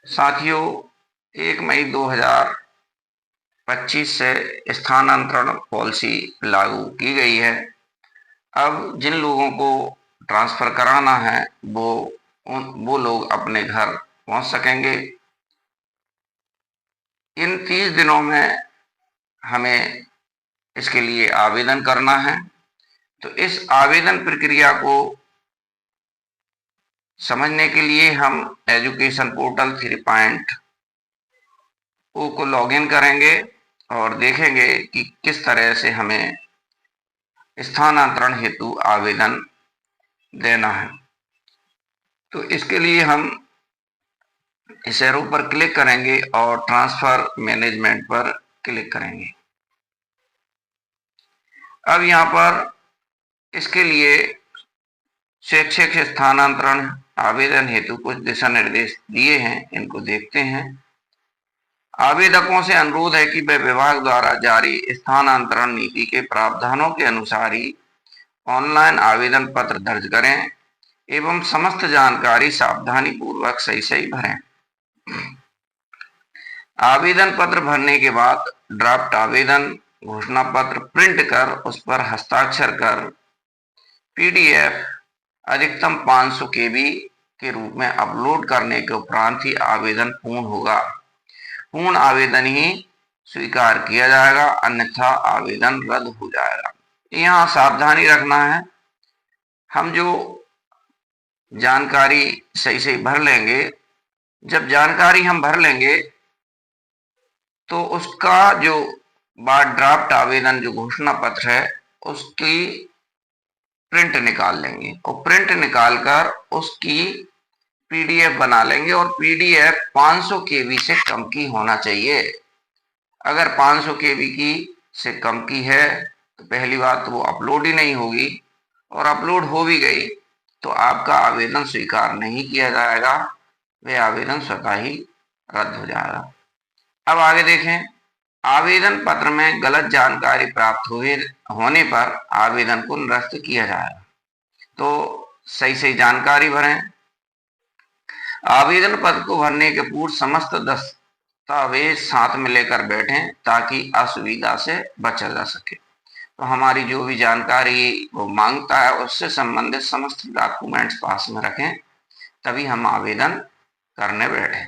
साथियों, 1 मई 2025 से स्थानांतरण पॉलिसी लागू की गई है। अब जिन लोगों को ट्रांसफ़र कराना है वो लोग अपने घर पहुंच सकेंगे। इन 30 दिनों में हमें इसके लिए आवेदन करना है। तो इस आवेदन प्रक्रिया को समझने के लिए हम एजुकेशन पोर्टल 3.0 को लॉगिन करेंगे और देखेंगे कि किस तरह से हमें स्थानांतरण हेतु आवेदन देना है। तो इसके लिए हम इस एरो पर क्लिक करेंगे और ट्रांसफर मैनेजमेंट पर क्लिक करेंगे। अब यहाँ पर इसके लिए शैक्षिक स्थानांतरण आवेदन हेतु कुछ दिशा निर्देश दिए हैं, इनको देखते हैं। आवेदकों से अनुरोध है कि वे विभाग द्वारा जारी स्थानांतरण नीति के प्रावधानों के अनुसार ही ऑनलाइन आवेदन पत्र दर्ज करें एवं समस्त जानकारी सावधानी पूर्वक सही भरें। आवेदन पत्र भरने के बाद ड्राफ्ट आवेदन घोषणा पत्र प्रिंट कर उस पर हस्ताक्षर कर पीडीएफ अधिकतम 500 केबी के रूप में अपलोड करने के उपरांत ही आवेदन पूर्ण होगा। पूर्ण आवेदन ही स्वीकार किया जाएगा, अन्यथा आवेदन रद्द हो जाएगा। यहाँ सावधानी रखना है, हम जो जानकारी सही भर लेंगे, जब जानकारी हम भर लेंगे तो उसका जो बाद ड्राफ्ट आवेदन जो घोषणा पत्र है उसकी प्रिंट निकाल लेंगे और प्रिंट निकालकर उसकी पीडीएफ बना लेंगे और पीडीएफ 500 केबी से कम की होना चाहिए। अगर 500 केबी की से कम की है तो पहली बात तो वो अपलोड ही नहीं होगी, और अपलोड हो भी गई तो आपका आवेदन स्वीकार नहीं किया जाएगा, वह आवेदन स्वतः ही रद्द हो जाएगा। अब आगे देखें, आवेदन पत्र में गलत जानकारी प्राप्त होने पर आवेदन को निरस्त किया जाएगा। तो सही जानकारी भरें। आवेदन पत्र को भरने के पूर्व समस्त दस्तावेज साथ में लेकर बैठें ताकि असुविधा से बचा जा सके। तो हमारी जो भी जानकारी वो मांगता है उससे संबंधित समस्त डॉक्यूमेंट्स पास में रखें, तभी हम आवेदन करने बैठे।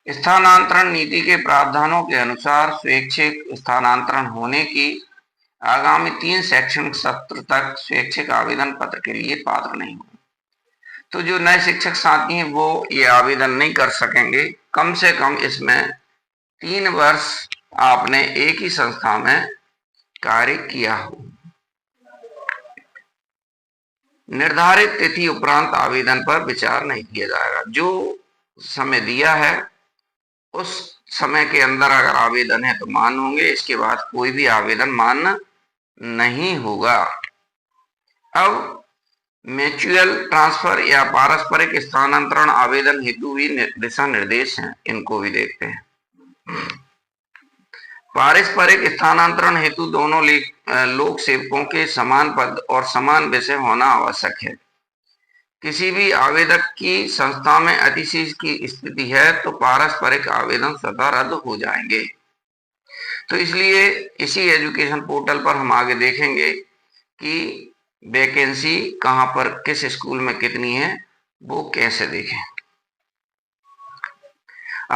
स्थानांतरण नीति के प्रावधानों के अनुसार स्वैच्छिक स्थानांतरण होने की आगामी 3 शैक्षणिक सत्र तक स्वैच्छिक आवेदन पत्र के लिए पात्र नहीं होंगे। तो जो नए शिक्षक साथी हैं वो ये आवेदन नहीं कर सकेंगे। कम से कम इसमें 3 वर्ष आपने एक ही संस्था में कार्य किया हो। निर्धारित तिथि उपरांत आवेदन पर विचार नहीं किया जाएगा। जो समय दिया है उस समय के अंदर अगर आवेदन है तो मान्य होंगे, इसके बाद कोई भी आवेदन मान्य नहीं होगा। अब म्यूचुअल ट्रांसफर या पारस्परिक स्थानांतरण आवेदन हेतु भी दिशा निर्देश हैं, इनको भी देखते हैं। पारस्परिक स्थानांतरण हेतु दोनों लोक सेवकों के समान पद और समान विषय होना आवश्यक है। किसी भी आवेदक की संस्था में अतिशय की स्थिति है तो पारस्परिक आवेदन स्वतः रद्द हो जाएंगे। तो इसलिए इसी एजुकेशन पोर्टल पर हम आगे देखेंगे कि वैकेंसी कहां पर किस स्कूल में कितनी है, वो कैसे देखें।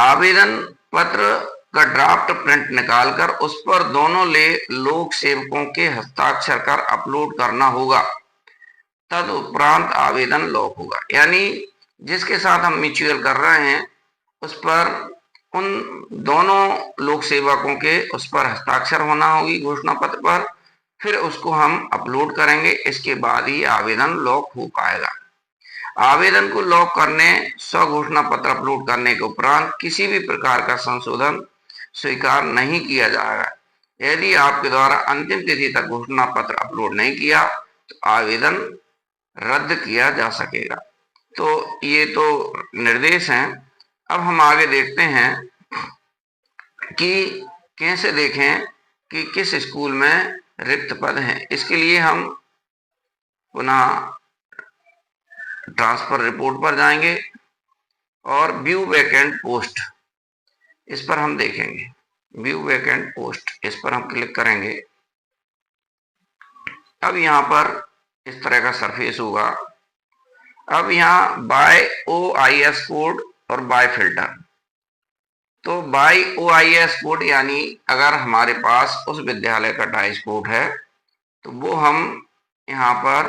आवेदन पत्र का ड्राफ्ट प्रिंट निकालकर उस पर दोनों लोक सेवकों के हस्ताक्षर कर अपलोड करना होगा, तदुपरांत आवेदन लॉक होगा। यानी जिसके साथ हम म्यूचुअल कर रहे हैं उस पर उन दोनों लोक सेवकों के उस पर हस्ताक्षर होना होगी घोषणा पत्र पर, फिर उसको हम अपलोड करेंगे, इसके बाद ही आवेदन लॉक हो पाएगा। आवेदन को लॉक करने स्वघोषणा पत्र अपलोड करने के उपरांत किसी भी प्रकार का संशोधन स्वीकार नहीं किया जाएगा। यदि आपके द्वारा अंतिम तिथि तक घोषणा पत्र अपलोड नहीं किया तो आवेदन रद्द किया जा सकेगा। तो ये तो निर्देश हैं। अब हम आगे देखते हैं कि कैसे देखें कि किस स्कूल में रिक्त पद हैं। इसके लिए हम पुनः ट्रांसफर रिपोर्ट पर जाएंगे और व्यू वैकेंट पोस्ट, इस पर हम देखेंगे। व्यू वैकेंट पोस्ट, इस पर हम क्लिक करेंगे। अब यहाँ पर इस तरह का सरफेस होगा। अब यहाँ बाय OIS कोड और बाय फिल्टर, तो बाय OIS कोड यानी अगर हमारे पास उस विद्यालय का डाइस कोड है तो वो हम यहाँ पर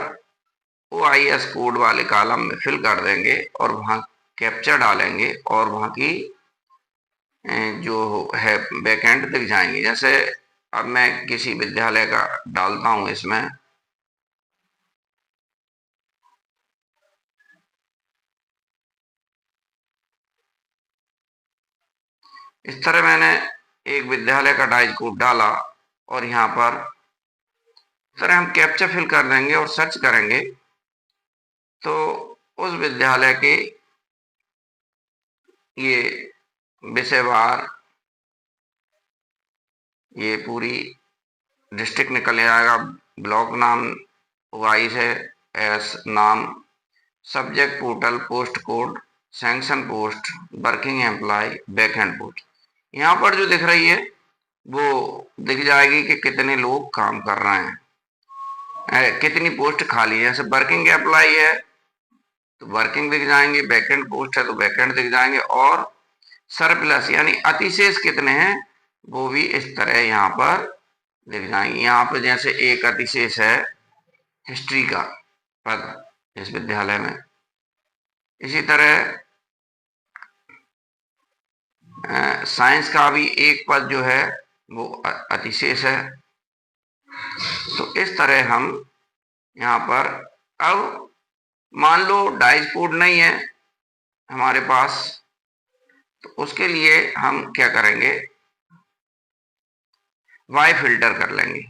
OIS कोड वाले कॉलम में फिल कर देंगे और वहाँ कैप्चा डालेंगे और वहाँ की जो है बैकएंड दिख जाएंगे। जैसे अब मैं किसी विद्यालय का डालता हूँ इसमें, इस तरह मैंने एक विद्यालय का डाइस कोड डाला और यहाँ पर इस तरह हम कैप्चा फिल कर देंगे और सर्च करेंगे तो उस विद्यालय के ये विषयवार ये पूरी डिस्ट्रिक्ट निकल आएगा, ब्लॉक नाम वाइज है, एस नाम, subject portal, post code, sanction post, working employ, backend post. यहाँ पर जो दिख रही है वो दिख जाएगी कि कितने लोग काम कर रहे हैं, कितनी पोस्ट खाली है। जैसे वर्किंग एम्प्लॉय है तो वर्किंग दिख जाएंगे, बैकएंड पोस्ट है तो बैकएंड दिख जाएंगे, और सरप्लस यानी अतिशेष कितने हैं वो भी इस तरह यहाँ पर दिख जाएंगे। यहाँ पर जैसे एक अतिशेष है हिस्ट्री का पद इस विद्यालय में, इसी तरह साइंस का भी एक पद जो है वो अतिशेष है। तो इस तरह हम यहाँ पर, अब मान लो डाइस कोड नहीं है हमारे पास, तो उसके लिए हम क्या करेंगे, वाई फिल्टर कर लेंगे।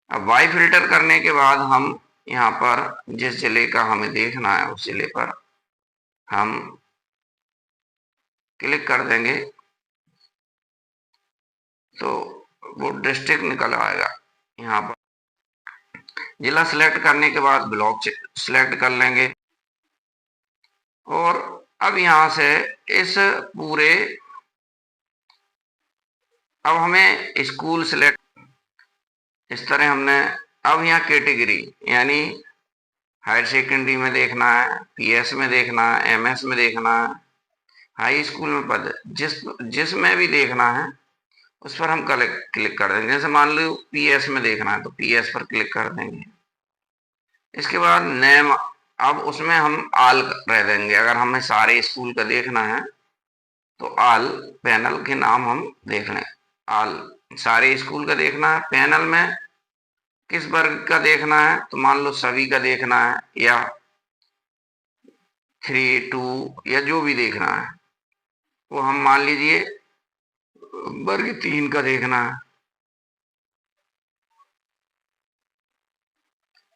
अब वाई फिल्टर करने के बाद हम यहाँ पर जिस जिले का हमें देखना है उस जिले पर हम क्लिक कर देंगे तो वो डिस्ट्रिक्ट निकल आएगा। यहाँ पर जिला सिलेक्ट करने के बाद ब्लॉक सिलेक्ट कर लेंगे और अब यहाँ से इस पूरे, अब हमें स्कूल सिलेक्ट, इस तरह हमने, अब यहाँ कैटेगरी यानी हायर सेकेंडरी में देखना है, PS में देखना है, MS में देखना है, हाई स्कूल में पद जिसमें भी देखना है उस पर हम क्लिक कर देंगे। जैसे मान लो PS में देखना है तो PS पर क्लिक कर देंगे। इसके बाद नेम, अब उसमें हम आल रह देंगे। अगर हमें सारे स्कूल का देखना है तो आल पैनल के नाम हम देख लें, आल सारे स्कूल का देखना है। पैनल में किस वर्ग का देखना है तो मान लो सभी का देखना है या 3, 2 या जो भी देखना है वो हम मान लीजिए वर्ग 3 का देखना है।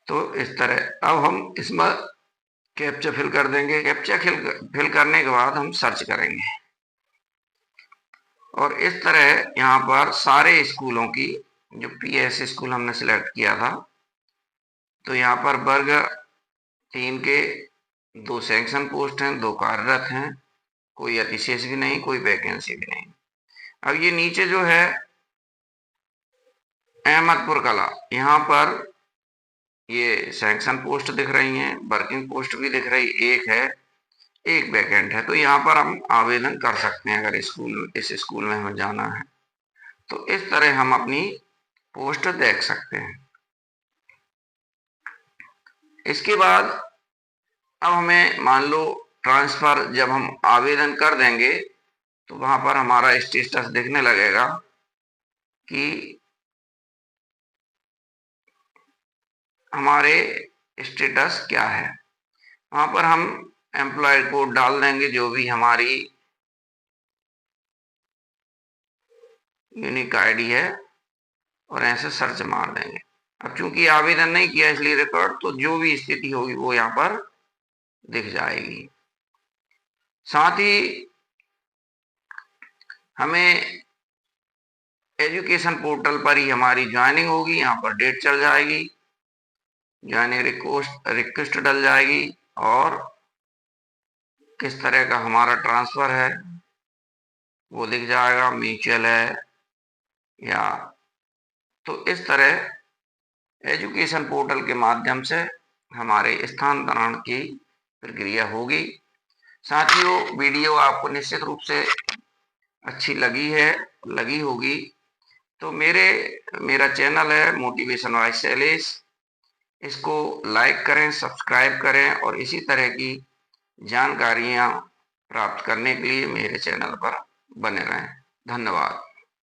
तो इस तरह अब हम इसमें कैप्चा फिल कर देंगे। कैप्चा फिल करने के बाद हम सर्च करेंगे और इस तरह यहाँ पर सारे स्कूलों की, जो PS स्कूल हमने सिलेक्ट किया था, तो यहाँ पर वर्ग 3 के 2 सैंक्शन पोस्ट हैं, 2 कार्यरत हैं, कोई अतिशेष भी नहीं, कोई वैकेंसी भी नहीं। अब ये नीचे जो है अहमदपुर कला, यहाँ पर ये सैंक्शन पोस्ट दिख रही हैं, वर्किंग पोस्ट भी दिख रही, एक है, एक वैकेंट है। तो यहाँ पर हम आवेदन कर सकते हैं अगर इस स्कूल में हमें जाना है। तो इस तरह हम अपनी पोस्ट देख सकते हैं। इसके बाद अब हमें मान लो ट्रांसफर, जब हम आवेदन कर देंगे तो वहां पर हमारा स्टेटस दिखने लगेगा कि हमारे स्टेटस क्या है। वहां पर हम एम्प्लॉय कोड डाल देंगे जो भी हमारी यूनिक आईडी है और ऐसे सर्च मार देंगे। अब चूंकि आवेदन नहीं किया इसलिए रिकॉर्ड, तो जो भी स्थिति होगी वो यहाँ पर दिख जाएगी। साथ ही हमें एजुकेशन पोर्टल पर ही हमारी ज्वाइनिंग होगी, यहाँ पर डेट चल जाएगी, ज्वाइनिंग रिक्वेस्ट डल जाएगी और किस तरह का हमारा ट्रांसफर है वो दिख जाएगा, म्यूचुअल है या, तो इस तरह एजुकेशन पोर्टल के माध्यम से हमारे स्थानांतरण की प्रक्रिया होगी। साथियों, वीडियो आपको निश्चित रूप से अच्छी लगी होगी तो मेरा चैनल है मोटिवेशन बाय शैलेश, इसको लाइक करें, सब्सक्राइब करें और इसी तरह की जानकारियां प्राप्त करने के लिए मेरे चैनल पर बने रहें। धन्यवाद।